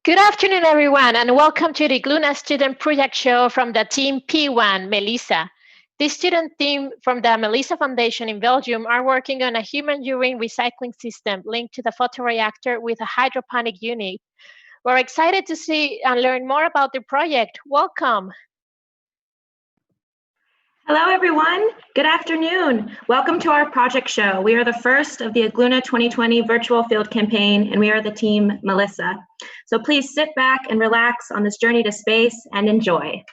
Good afternoon, everyone, and welcome to the IGLUNA Student Project Show from the team P1, MELiSSA. The student team from the MELiSSA Foundation in Belgium are working on a human urine recycling system linked to the photoreactor with a hydroponic unit. We're excited to see and learn more about the project. Welcome. Hello, everyone. Good afternoon. Welcome to our project show. We are the first of the IGLUNA 2020 virtual field campaign, and we are the team MELiSSA. So please sit back and relax on this journey to space and enjoy.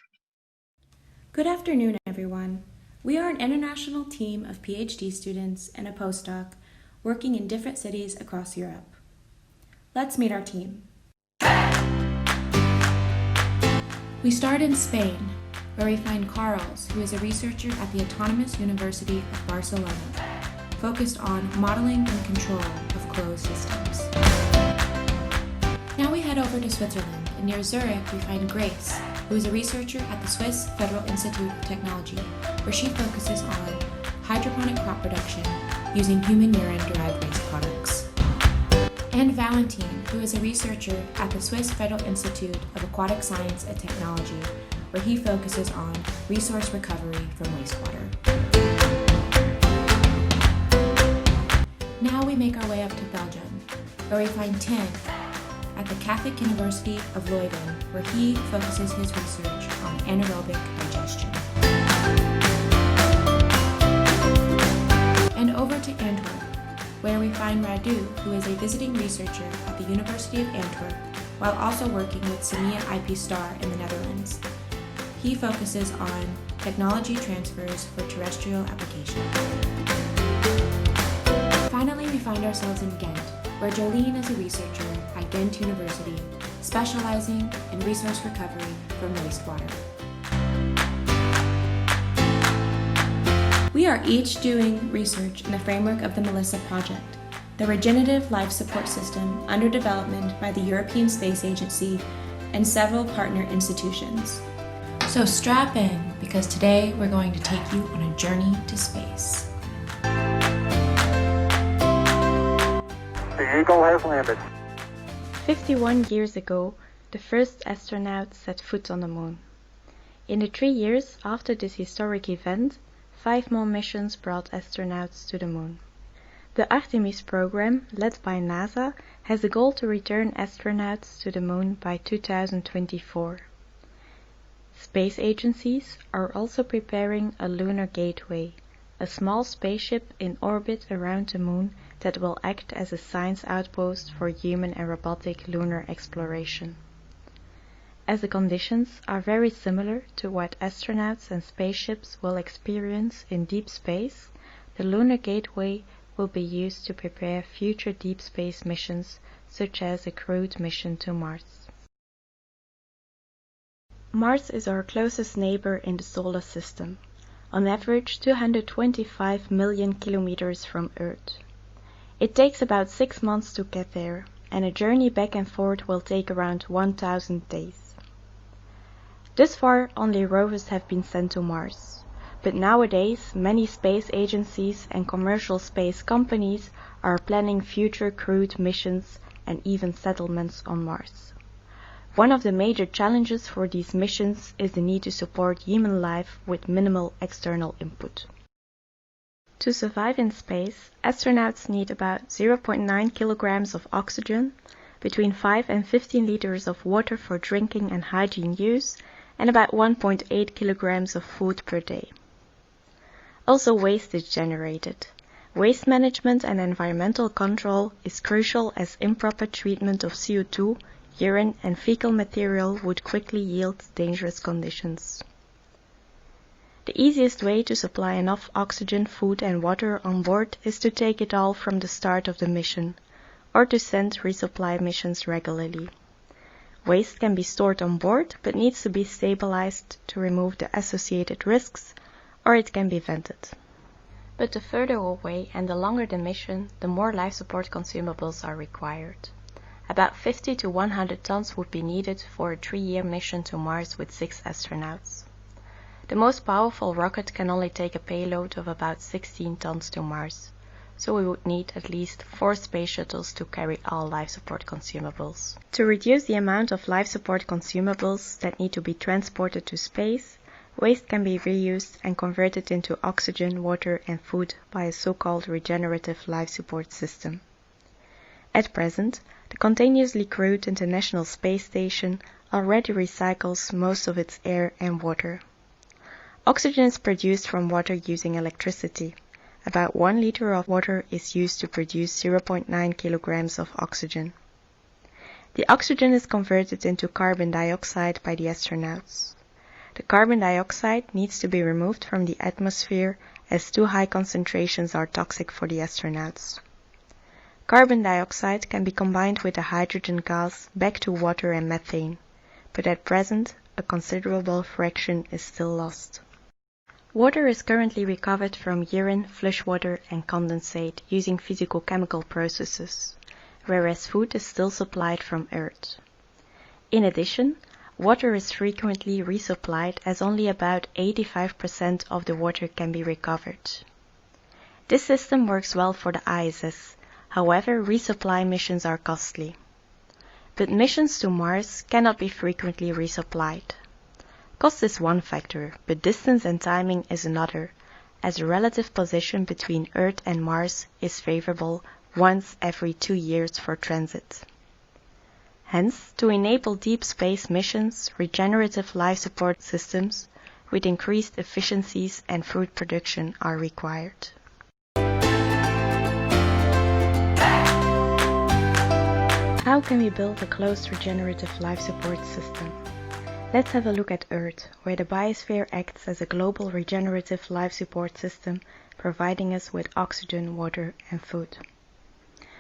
Good afternoon, everyone. We are an international team of PhD students and a postdoc working in different cities across Europe. Let's meet our team. We start in Spain, where we find Carles, who is a researcher at the Autonomous University of Barcelona, focused on modeling and control of closed systems. Now we head over to Switzerland, and near Zurich we find Grace, who is a researcher at the Swiss Federal Institute of Technology, where she focuses on hydroponic crop production using human urine-derived waste products. And Valentine, who is a researcher at the Swiss Federal Institute of Aquatic Science and Technology, where he focuses on resource recovery from wastewater. Now we make our way up to Belgium, where we find Tim at the Catholic University of Leuven, where he focuses his research on anaerobic digestion. And over to Antwerp, where we find Radu, who is a visiting researcher at the University of Antwerp, while also working with Samia IP Star in the Netherlands. He focuses on technology transfers for terrestrial application. Finally, we find ourselves in Ghent, where Jolene is a researcher at Ghent University, specializing in resource recovery from wastewater. We are each doing research in the framework of the MELiSSA project, the regenerative life support system under development by the European Space Agency and several partner institutions. So strap in, because today we're going to take you on a journey to space. The Eagle has landed. 51 years ago, the first astronauts set foot on the moon. In the 3 years after this historic event, 5 more missions brought astronauts to the moon. The Artemis program, led by NASA, has a goal to return astronauts to the moon by 2024. Space agencies are also preparing a lunar gateway, a small spaceship in orbit around the moon that will act as a science outpost for human and robotic lunar exploration. As the conditions are very similar to what astronauts and spaceships will experience in deep space, the lunar gateway will be used to prepare future deep space missions, such as a crewed mission to Mars. Mars is our closest neighbor in the solar system, on average 225 million kilometers from Earth. It takes about 6 months to get there, and a journey back and forth will take around 1,000 days. Thus far, only rovers have been sent to Mars, but nowadays many space agencies and commercial space companies are planning future crewed missions and even settlements on Mars. One of the major challenges for these missions is the need to support human life with minimal external input. To survive in space, astronauts need about 0.9 kilograms of oxygen, between 5 and 15 liters of water for drinking and hygiene use, and about 1.8 kilograms of food per day. Also, waste is generated. Waste management and environmental control is crucial, as improper treatment of CO2, urine and fecal material would quickly yield dangerous conditions. The easiest way to supply enough oxygen, food and water on board is to take it all from the start of the mission, or to send resupply missions regularly. Waste can be stored on board, but needs to be stabilized to remove the associated risks, or it can be vented. But the further away and the longer the mission, the more life support consumables are required. About 50 to 100 tons would be needed for a 3-year mission to Mars with 6 astronauts. The most powerful rocket can only take a payload of about 16 tons to Mars, so we would need at least 4 space shuttles to carry all life support consumables. To reduce the amount of life support consumables that need to be transported to space, waste can be reused and converted into oxygen, water and food by a so-called regenerative life support system. At present, the continuously crewed International Space Station already recycles most of its air and water. Oxygen is produced from water using electricity. About 1 liter of water is used to produce 0.9 kilograms of oxygen. The oxygen is converted into carbon dioxide by the astronauts. The carbon dioxide needs to be removed from the atmosphere as too high concentrations are toxic for the astronauts. Carbon dioxide can be combined with the hydrogen gas back to water and methane, but at present a considerable fraction is still lost. Water is currently recovered from urine, flush water and condensate using physicochemical processes, whereas food is still supplied from Earth. In addition, water is frequently resupplied as only about 85% of the water can be recovered. This system works well for the ISS, however resupply missions are costly. But missions to Mars cannot be frequently resupplied. Cost is one factor, but distance and timing is another, as the relative position between Earth and Mars is favorable once every 2 years for transit. Hence, to enable deep space missions, regenerative life support systems with increased efficiencies and food production are required. How can we build a closed regenerative life support system? Let's have a look at Earth, where the biosphere acts as a global regenerative life support system, providing us with oxygen, water and food.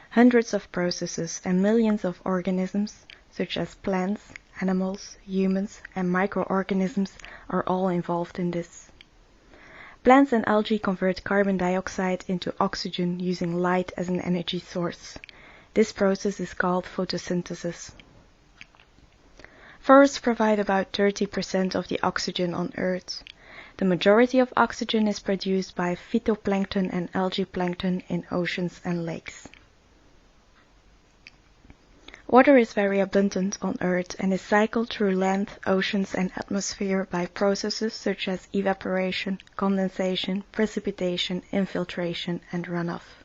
Hundreds of processes and millions of organisms, such as plants, animals, humans and microorganisms, are all involved in this. Plants and algae convert carbon dioxide into oxygen using light as an energy source. This process is called photosynthesis. Forests provide about 30% of the oxygen on Earth. The majority of oxygen is produced by phytoplankton and algae plankton in oceans and lakes. Water is very abundant on Earth and is cycled through land, oceans and atmosphere by processes such as evaporation, condensation, precipitation, infiltration and runoff.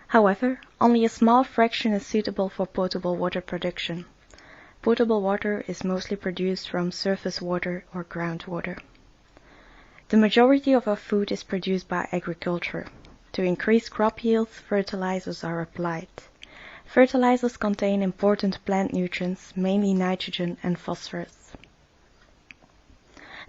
However, only a small fraction is suitable for potable water production. Potable water is mostly produced from surface water or groundwater. The majority of our food is produced by agriculture. To increase crop yields, fertilizers are applied. Fertilizers contain important plant nutrients, mainly nitrogen and phosphorus.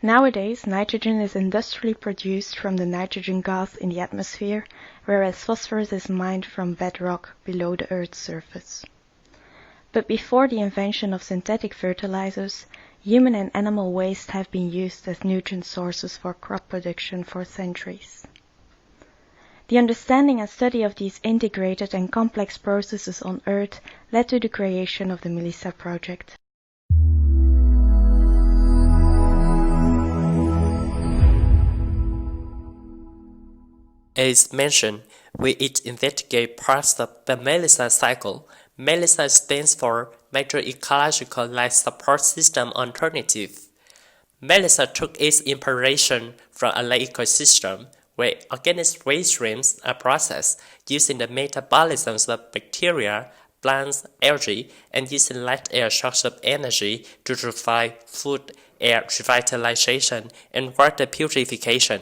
Nowadays, nitrogen is industrially produced from the nitrogen gas in the atmosphere, whereas phosphorus is mined from bedrock below the Earth's surface. But before the invention of synthetic fertilizers, human and animal waste have been used as nutrient sources for crop production for centuries. The understanding and study of these integrated and complex processes on Earth led to the creation of the MELiSSA project. As mentioned, we each investigate parts of the MELiSSA cycle. MELiSSA stands for Micro-Ecological Life Support System Alternative. MELiSSA took its inspiration from a life ecosystem where organic waste streams are processed using the metabolisms of bacteria, plants, algae, and using light air source of energy to provide food, air revitalization, and water purification.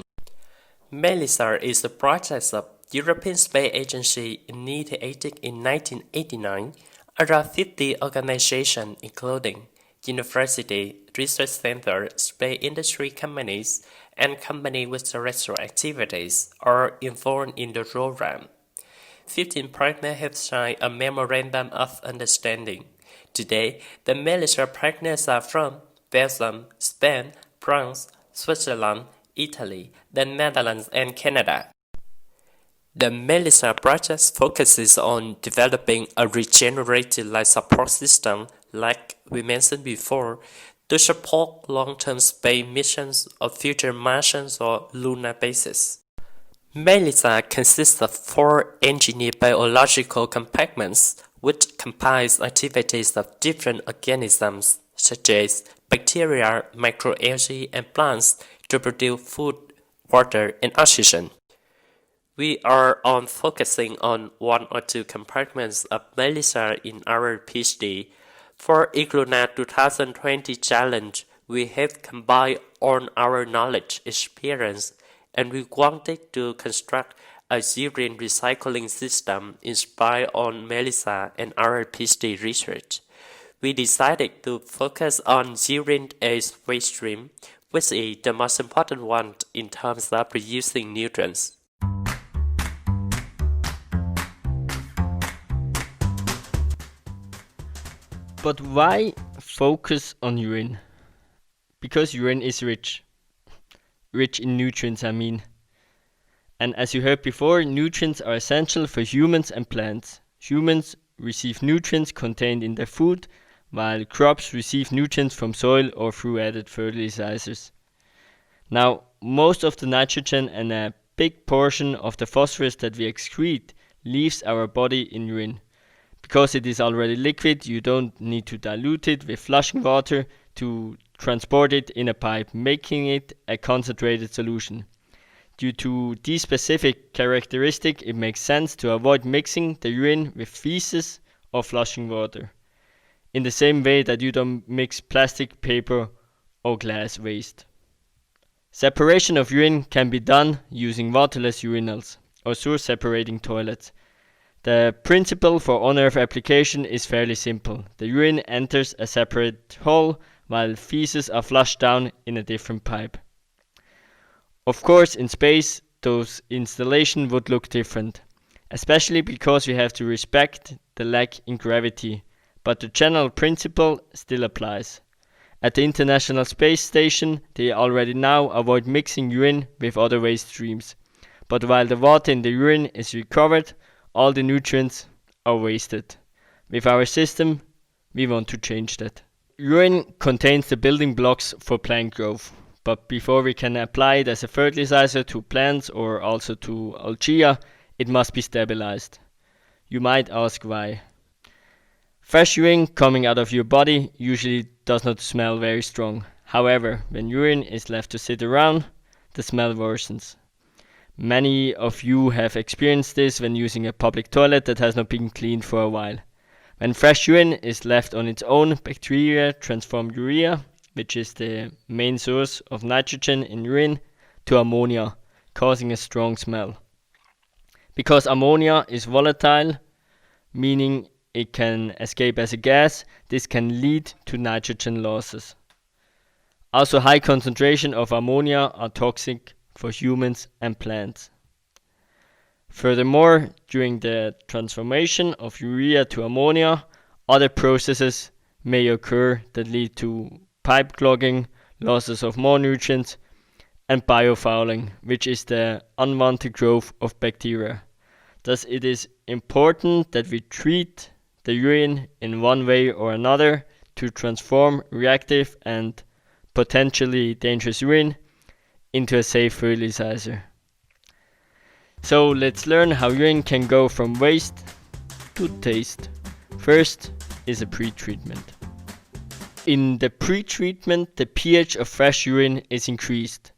MELiSSA is a project of European Space Agency initiated in 1989. Around 50 organizations including university, research center, space industry companies, and companies with terrestrial activities are involved in the program. 15 partners have signed a memorandum of understanding. Today, the MELiSSA partners are from Belgium, Spain, France, Switzerland, Italy, the Netherlands, and Canada. The MELiSSA project focuses on developing a regenerative life support system, like we mentioned before, to support long-term space missions of future Martian or lunar bases. MELiSSA consists of 4 engineered biological compartments, which combines activities of different organisms, such as bacteria, microalgae, and plants, to produce food, water, and oxygen. We are focusing on 1 or 2 compartments of MELiSSA in our PhD. For IGLUNA 2020 challenge, we have combined all our knowledge, experience, and we wanted to construct a urine recycling system inspired on MELiSSA and our PhD research. We decided to focus on urine as waste stream, which is the most important one in terms of reusing nutrients. But why focus on urine? Because urine is rich in nutrients, I mean. And as you heard before, nutrients are essential for humans and plants. Humans receive nutrients contained in their food, while crops receive nutrients from soil or through added fertilizers. Now, most of the nitrogen and a big portion of the phosphorus that we excrete leaves our body in urine. Because it is already liquid, you don't need to dilute it with flushing water to transport it in a pipe, making it a concentrated solution. Due to these specific characteristics, it makes sense to avoid mixing the urine with feces or flushing water, in the same way that you don't mix plastic, paper, or glass waste. Separation of urine can be done using waterless urinals or source separating toilets. The principle for on-earth application is fairly simple. The urine enters a separate hole while feces are flushed down in a different pipe. Of course, in space, those installations would look different, especially because we have to respect the lack in gravity, but the general principle still applies. At the International Space Station, they already now avoid mixing urine with other waste streams, but while the water in the urine is recovered, all the nutrients are wasted. With our system, we want to change that. Urine contains the building blocks for plant growth, but before we can apply it as a fertilizer to plants or also to algae, it must be stabilized. You might ask why. Fresh urine coming out of your body usually does not smell very strong. However, when urine is left to sit around, the smell worsens. Many of you have experienced this when using a public toilet that has not been cleaned for a while. When fresh urine is left on its own, bacteria transform urea, which is the main source of nitrogen in urine, to ammonia, causing a strong smell. Because ammonia is volatile, meaning it can escape as a gas, this can lead to nitrogen losses. Also, high concentration of ammonia are toxic for humans and plants. Furthermore, during the transformation of urea to ammonia, other processes may occur that lead to pipe clogging, losses of more nutrients, and biofouling, which is the unwanted growth of bacteria. Thus, it is important that we treat the urine in one way or another to transform reactive and potentially dangerous urine into a safe fertilizer. So let's learn how urine can go from waste to taste. First is a pre-treatment. In the pre-treatment, the pH of fresh urine is increased.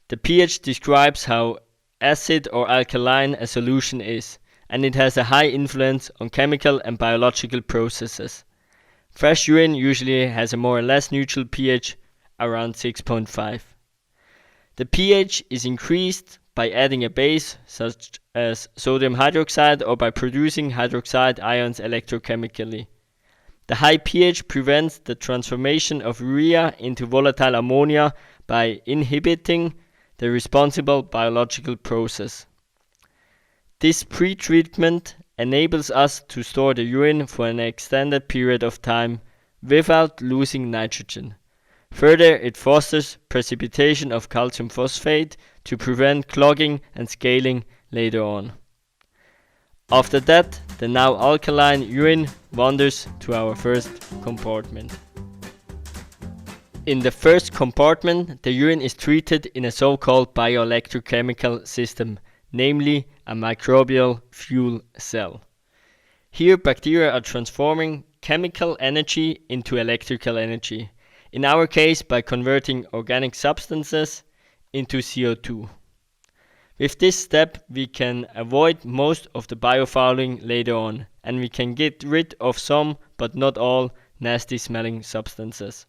The pH describes how acid or alkaline a solution is, and it has a high influence on chemical and biological processes. Fresh urine usually has a more or less neutral pH around 6.5. The pH is increased by adding a base such as sodium hydroxide or by producing hydroxide ions electrochemically. The high pH prevents the transformation of urea into volatile ammonia by inhibiting the responsible biological process. This pre-treatment enables us to store the urine for an extended period of time without losing nitrogen. Further, it fosters precipitation of calcium phosphate to prevent clogging and scaling later on. After that, the now alkaline urine wanders to our first compartment. In the first compartment, the urine is treated in a so-called bioelectrochemical system, namely a microbial fuel cell. Here, bacteria are transforming chemical energy into electrical energy, in our case by converting organic substances into CO2. With this step, we can avoid most of the biofouling later on, and we can get rid of some, but not all, nasty smelling substances.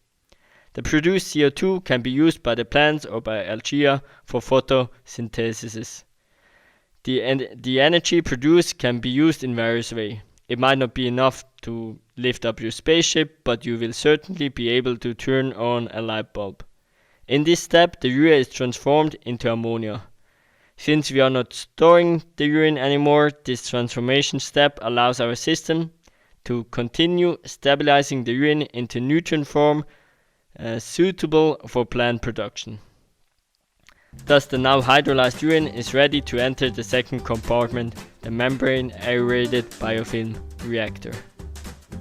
The produced CO2 can be used by the plants or by algae for photosynthesis. The energy produced can be used in various ways. It might not be enough to lift up your spaceship, but you will certainly be able to turn on a light bulb. In this step, the urea is transformed into ammonia. Since we are not storing the urine anymore, this transformation step allows our system to continue stabilizing the urine into nutrient form suitable for plant production. Thus, the now hydrolyzed urine is ready to enter the second compartment, the membrane aerated biofilm reactor.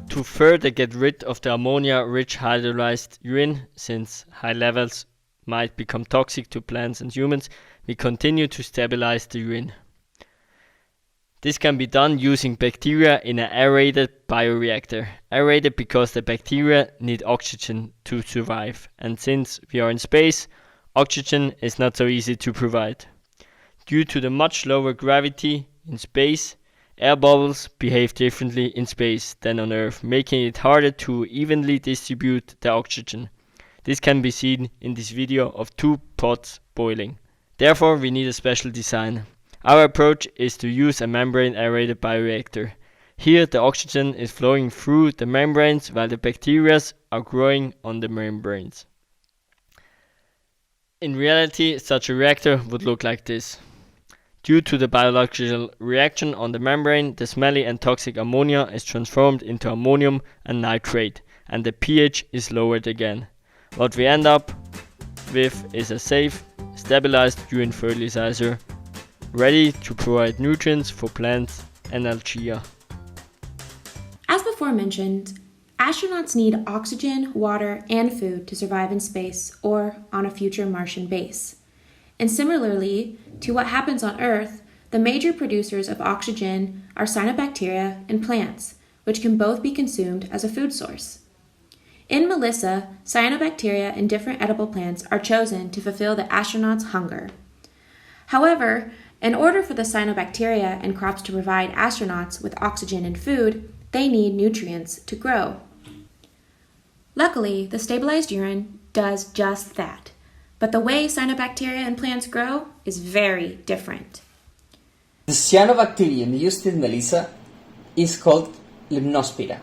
To further get rid of the ammonia-rich hydrolyzed urine, since high levels might become toxic to plants and humans, we continue to stabilize the urine. This can be done using bacteria in an aerated bioreactor. Aerated because the bacteria need oxygen to survive, and since we are in space, oxygen is not so easy to provide. Due to the much lower gravity in space, air bubbles behave differently in space than on Earth, making it harder to evenly distribute the oxygen. This can be seen in this video of 2 pots boiling. Therefore, we need a special design. Our approach is to use a membrane aerated bioreactor. Here, the oxygen is flowing through the membranes while the bacteria are growing on the membranes. In reality, such a reactor would look like this. Due to the biological reaction on the membrane, the smelly and toxic ammonia is transformed into ammonium and nitrate, and the pH is lowered again. What we end up with is a safe, stabilized urine fertilizer, ready to provide nutrients for plants and algae. As before mentioned, astronauts need oxygen, water, and food to survive in space or on a future Martian base. And similarly to what happens on Earth, the major producers of oxygen are cyanobacteria and plants, which can both be consumed as a food source. In MELiSSA, cyanobacteria and different edible plants are chosen to fulfill the astronauts' hunger. However, in order for the cyanobacteria and crops to provide astronauts with oxygen and food, they need nutrients to grow. Luckily, the stabilized urine does just that, but the way cyanobacteria and plants grow is very different. The cyanobacterium used in MELiSSA is called Limnospira.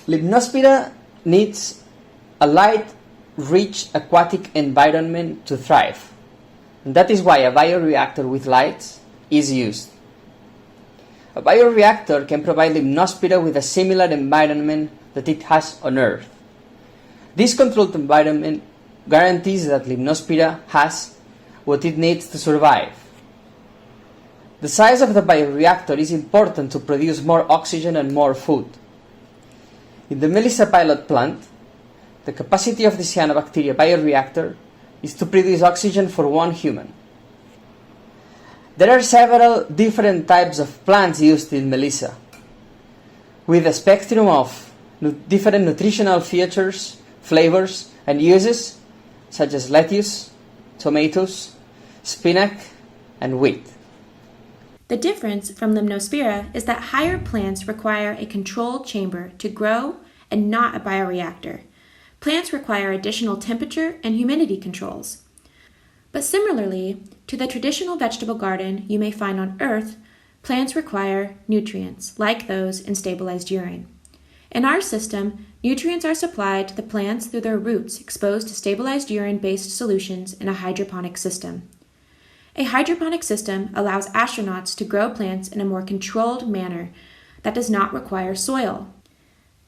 Limnospira needs a light, rich aquatic environment to thrive. And that is why a bioreactor with lights is used. A bioreactor can provide Limnospira with a similar environment that it has on Earth. This controlled environment guarantees that Limnospira has what it needs to survive. The size of the bioreactor is important to produce more oxygen and more food. In the MELiSSA pilot plant, the capacity of the cyanobacteria bioreactor is to produce oxygen for 1 human. There are several different types of plants used in MELiSSA, with a spectrum of different nutritional features, flavors, and uses, such as lettuce, tomatoes, spinach, and wheat. The difference from Limnospira is that higher plants require a controlled chamber to grow and not a bioreactor. Plants require additional temperature and humidity controls. But similarly to the traditional vegetable garden you may find on Earth, plants require nutrients, like those in stabilized urine. In our system, nutrients are supplied to the plants through their roots exposed to stabilized urine-based solutions in a hydroponic system. A hydroponic system allows astronauts to grow plants in a more controlled manner that does not require soil.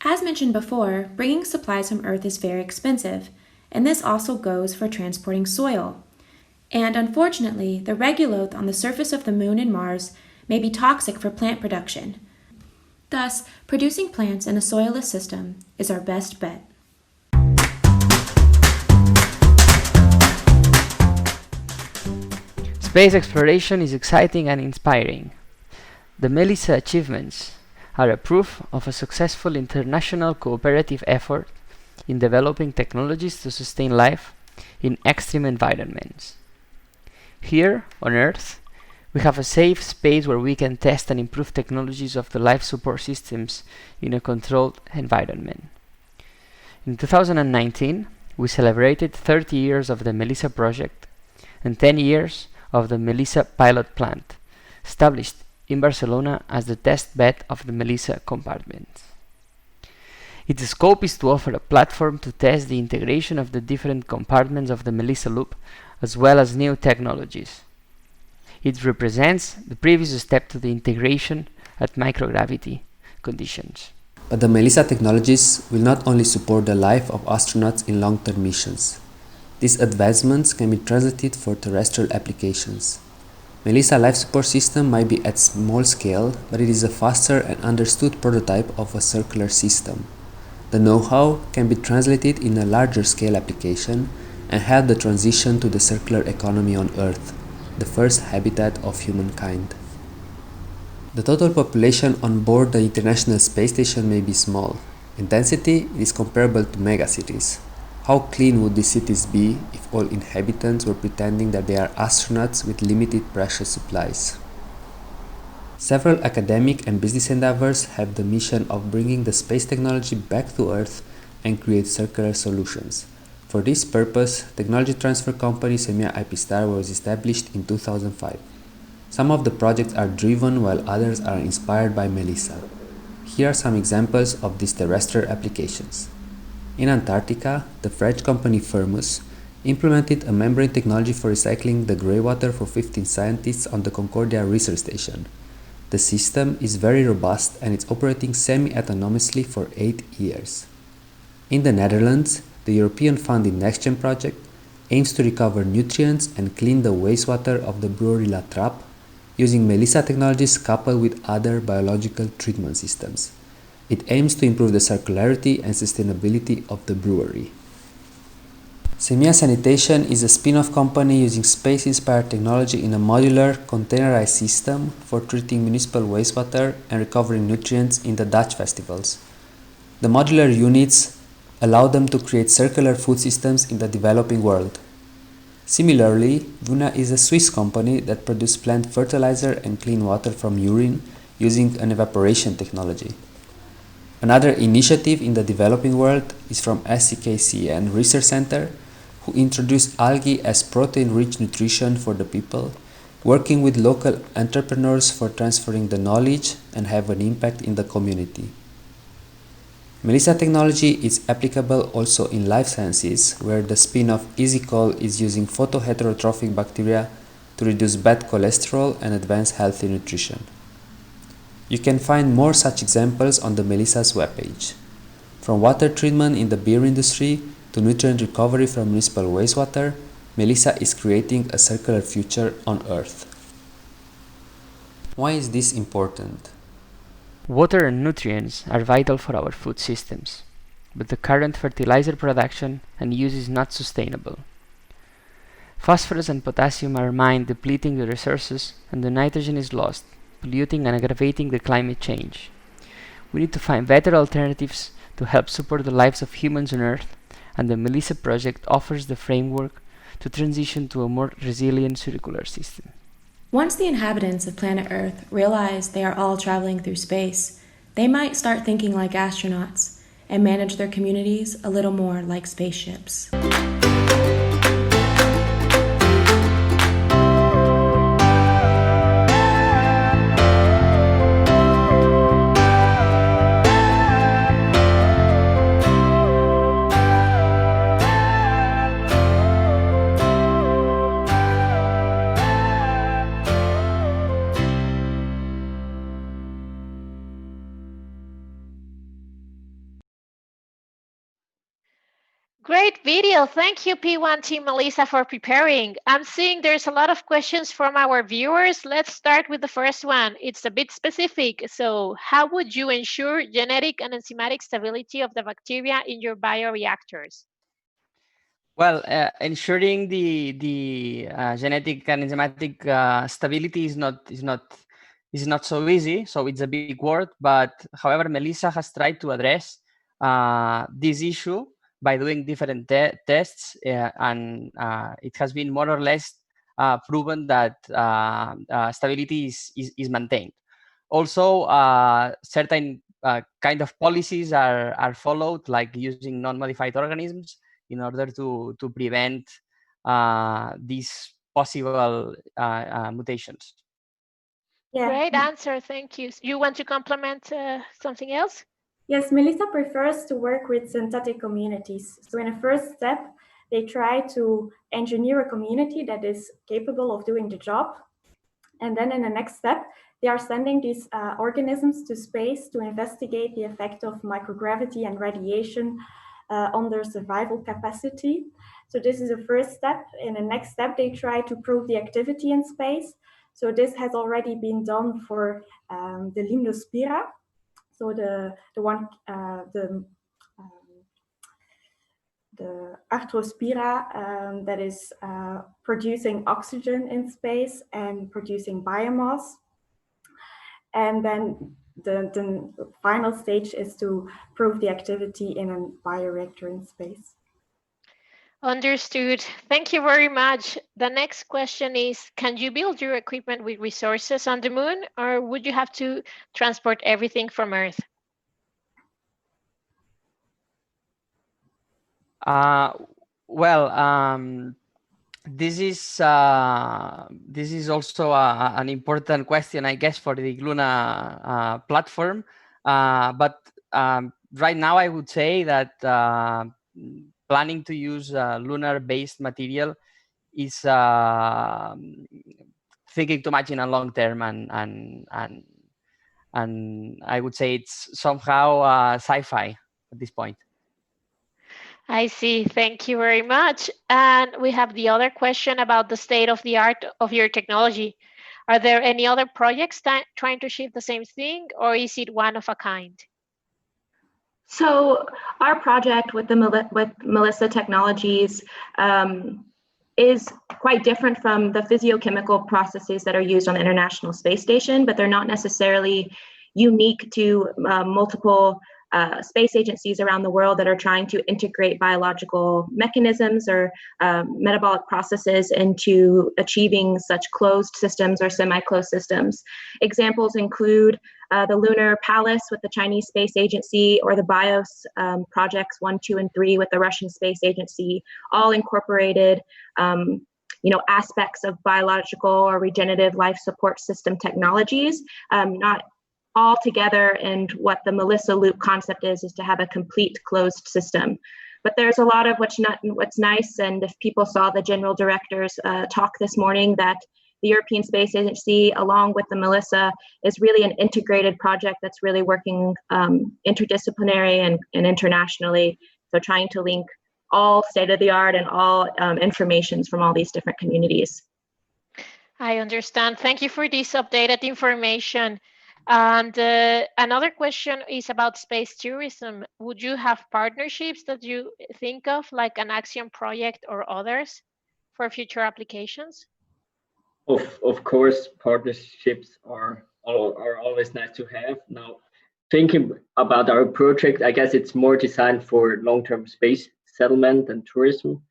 As mentioned before, bringing supplies from Earth is very expensive, and this also goes for transporting soil. And unfortunately, the regolith on the surface of the Moon and Mars may be toxic for plant production. Thus, producing plants in a soilless system is our best bet. Space exploration is exciting and inspiring. The MELiSSA achievements are a proof of a successful international cooperative effort in developing technologies to sustain life in extreme environments. Here, on Earth, we have a safe space where we can test and improve technologies of the life support systems in a controlled environment. In 2019, we celebrated 30 years of the MELiSSA project and 10 years of the MELiSSA pilot plant, established in Barcelona as the test bed of the MELiSSA compartment. Its scope is to offer a platform to test the integration of the different compartments of the MELiSSA loop, as well as new technologies. It represents the previous step to the integration at microgravity conditions. But the MELiSSA technologies will not only support the life of astronauts in long-term missions. These advancements can be translated for terrestrial applications. MELiSSA life support system might be at small scale, but it is a faster and understood prototype of a circular system. The know-how can be translated in a larger scale application and help the transition to the circular economy on Earth, the first habitat of humankind. The total population on board the International Space Station may be small. In density, it is comparable to megacities. How clean would these cities be if all inhabitants were pretending that they are astronauts with limited precious supplies? Several academic and business endeavors have the mission of bringing the space technology back to Earth and create circular solutions. For this purpose, technology transfer company Semia IPStar was established in 2005. Some of the projects are driven while others are inspired by MELiSSA. Here are some examples of these terrestrial applications. In Antarctica, the French company Firmus implemented a membrane technology for recycling the greywater for 15 scientists on the Concordia research station. The system is very robust and it's operating semi-autonomously for 8 years. In the Netherlands, the European funded NextGen project aims to recover nutrients and clean the wastewater of the brewery La Trappe using MELiSSA technologies coupled with other biological treatment systems. It aims to improve the circularity and sustainability of the brewery. Semia Sanitation is a spin-off company using space-inspired technology in a modular, containerized system for treating municipal wastewater and recovering nutrients in the Dutch festivals. The modular units allow them to create circular food systems in the developing world. Similarly, IGLUNA is a Swiss company that produces plant fertilizer and clean water from urine using an evaporation technology. Another initiative in the developing world is from SCKCN Research Center, who introduced algae as protein-rich nutrition for the people, working with local entrepreneurs for transferring the knowledge and have an impact in the community. MELiSSA technology is applicable also in life sciences, where the spin-off EasyCol is using photoheterotrophic bacteria to reduce bad cholesterol and advance healthy nutrition. You can find more such examples on the MELiSSA's webpage. From water treatment in the beer industry to nutrient recovery from municipal wastewater, MELiSSA is creating a circular future on Earth. Why is this important? Water and nutrients are vital for our food systems, but the current fertilizer production and use is not sustainable. Phosphorus and potassium are mined, depleting the resources, and the nitrogen is lost, polluting and aggravating the climate change. We need to find better alternatives to help support the lives of humans on Earth, and the MELiSSA project offers the framework to transition to a more resilient circular system. Once the inhabitants of planet Earth realize they are all traveling through space, they might start thinking like astronauts and manage their communities a little more like spaceships. Great video. Thank you, P1 Team MELiSSA, for preparing. I'm seeing there's a lot of questions from our viewers. Let's start with the first one. It's a bit specific. So, how would you ensure genetic and enzymatic stability of the bacteria in your bioreactors? Well, ensuring the genetic and enzymatic stability is not so easy. So it's a big word, but however, MELiSSA has tried to address this issue by doing different tests, and it has been more or less proven that stability is maintained. Also, certain kind of policies are followed, like using non-modified organisms in order to prevent these possible mutations. Yeah. Great answer, thank you. You want to complement something else? Yes, MELiSSA prefers to work with synthetic communities. So in a first step, they try to engineer a community that is capable of doing the job. And then in the next step, they are sending these organisms to space to investigate the effect of microgravity and radiation on their survival capacity. So this is the first step. In the next step, they try to prove the activity in space. So this has already been done for the Limnospira. So the Arthrospira that is producing oxygen in space and producing biomass. And then the final stage is to prove the activity in a bioreactor in space. Understood. Thank you very much. The next question is, can you build your equipment with resources on the moon, or would you have to transport everything from Earth? This is also an important question, I guess, for the IGLUNA platform. But right now, I would say that planning to use lunar-based material is thinking too much in a long term, and I would say it's somehow sci-fi at this point. I see. Thank you very much. And we have the other question about the state of the art of your technology. Are there any other projects trying to achieve the same thing, or is it one of a kind? So our project with MELiSSA Technologies is quite different from the physiochemical processes that are used on the International Space Station, but they're not necessarily unique to multiple space agencies around the world that are trying to integrate biological mechanisms or metabolic processes into achieving such closed systems or semi-closed systems. Examples include the Lunar Palace with the Chinese Space Agency, or the BIOS projects 1, 2, and 3 with the Russian Space Agency, all incorporated aspects of biological or regenerative life support system technologies, not all together. And what the MELiSSA loop concept is to have a complete closed system. But there's a lot of what's nice, and if people saw the general director's talk this morning, that the European Space Agency, along with the MELiSSA, is really an integrated project that's really working interdisciplinary and internationally. So trying to link all state-of-the-art and all informations from all these different communities. I understand. Thank you for this updated information. And another question is about space tourism. Would you have partnerships that you think of, like an Axiom project or others, for future applications? Of course, partnerships are always nice to have. Now, thinking about our project, I guess it's more designed for long-term space settlement and tourism.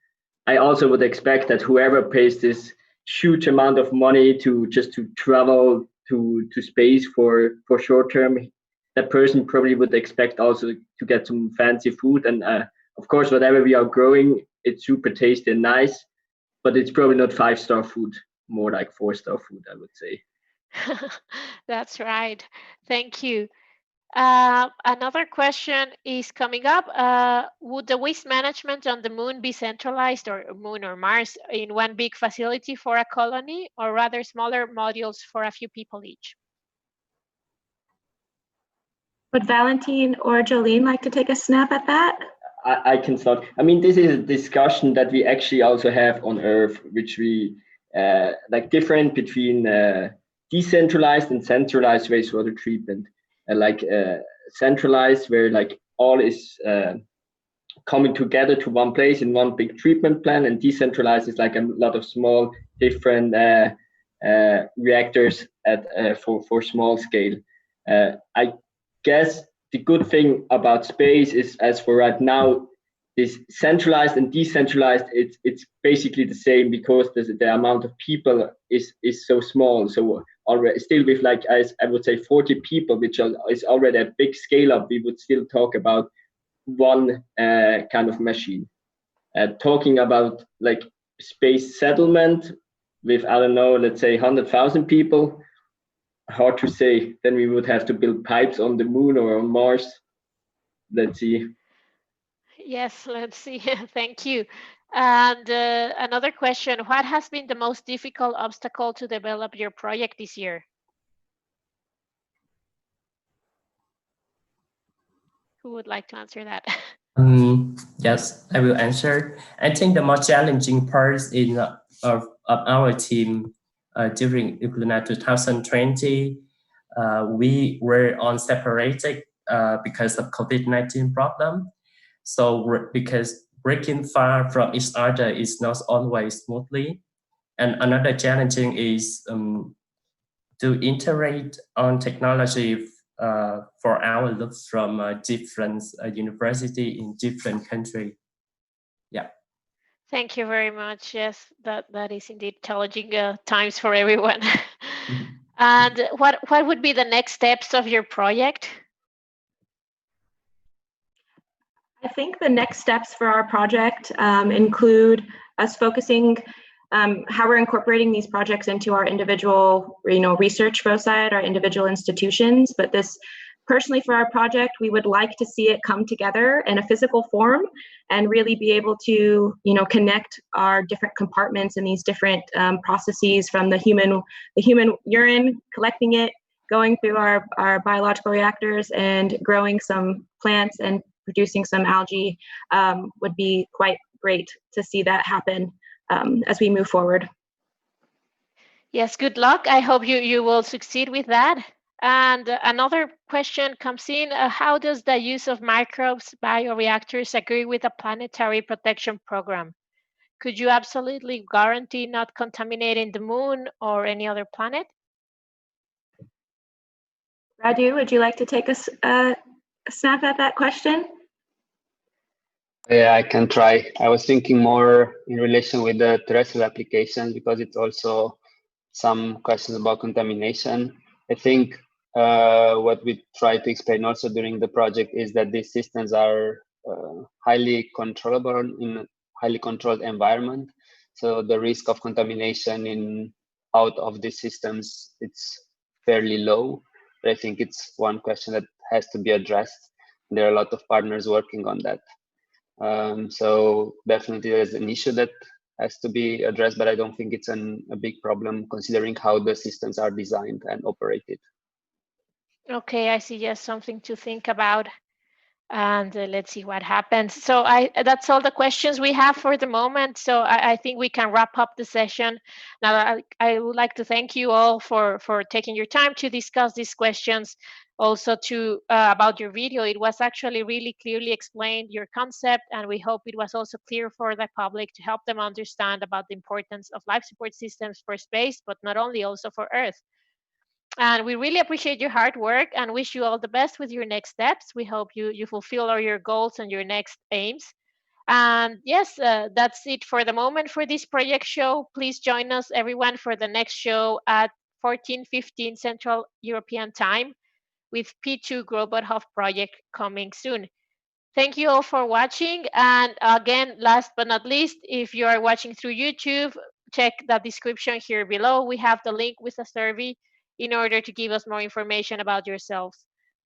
I also would expect that whoever pays this huge amount of money to travel to space for short term, that person probably would expect also to get some fancy food. And of course, whatever we are growing, it's super tasty and nice, but it's probably not 5-star food, more like 4-star food, I would say. That's right. Thank you. Another question is coming up. Would the waste management on the moon be centralized, or moon or Mars, in one big facility for a colony, or rather smaller modules for a few people each? Would Valentine or Jolene like to take a snap at that? I can start. I mean, this is a discussion that we actually also have on Earth, which we like different between decentralized and centralized wastewater treatment. Centralized, where like all is coming together to one place in one big treatment plant, and decentralized is like a lot of small different reactors for small scale. I guess the good thing about space is, as for right now, this centralized and decentralized, it's basically the same, because the amount of people is so small. So already still with, like, I would say 40 people, which is already a big scale up, we would still talk about one kind of machine. Talking about like space settlement with, I don't know, let's say 100,000 people, hard to say. Then we would have to build pipes on the moon or on Mars. Let's see. Yes, let's see. Thank you. And another question, what has been the most difficult obstacle to develop your project this year? Who would like to answer that? Yes, I will answer. I think the most challenging part of our team during IGLUNA 2020, we were on separated because of COVID-19 problem. So because working far from each other is not always smoothly. And another challenging is to integrate on technology for our looks from different university in different country. Yeah. Thank you very much. Yes, that is indeed challenging times for everyone. And what would be the next steps of your project? I think the next steps for our project include us focusing how we're incorporating these projects into our individual, research foci at our individual institutions. But this, personally, for our project, we would like to see it come together in a physical form and really be able to, connect our different compartments in these different processes, from the human urine, collecting it, going through our biological reactors, and growing some plants and producing some algae. Would be quite great to see that happen as we move forward. Yes, good luck. I hope you will succeed with that. And another question comes in, how does the use of microbes bioreactors agree with a planetary protection program? Could you absolutely guarantee not contaminating the moon or any other planet? Radu, would you like to take a snap at that question? Yeah, I can try. I was thinking more in relation with the terrestrial applications, because it's also some questions about contamination. I think what we try to explain also during the project is that these systems are highly controllable in a highly controlled environment. So the risk of contamination out of these systems, it's fairly low. But I think it's one question that has to be addressed. There are a lot of partners working on that. So definitely there's an issue that has to be addressed, but I don't think it's a big problem considering how the systems are designed and operated. Okay, I see. Yes, something to think about. And let's see what happens. So that's all the questions we have for the moment. So I think we can wrap up the session. Now, I would like to thank you all for taking your time to discuss these questions. Also about your video. It was actually really clearly explained, your concept, and we hope it was also clear for the public to help them understand about the importance of life support systems for space, but not only, also for Earth. And we really appreciate your hard work and wish you all the best with your next steps. We hope you fulfill all your goals and your next aims. And yes, that's it for the moment for this project show. Please join us, everyone, for the next show at 14:15 Central European Time with P2 Robot Hub project coming soon. Thank you all for watching. And again, last but not least, if you are watching through YouTube, check the description here below. We have the link with a survey in order to give us more information about yourselves.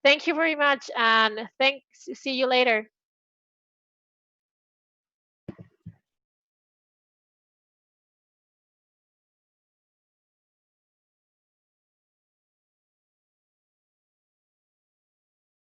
Thank you very much, and thanks. See you later.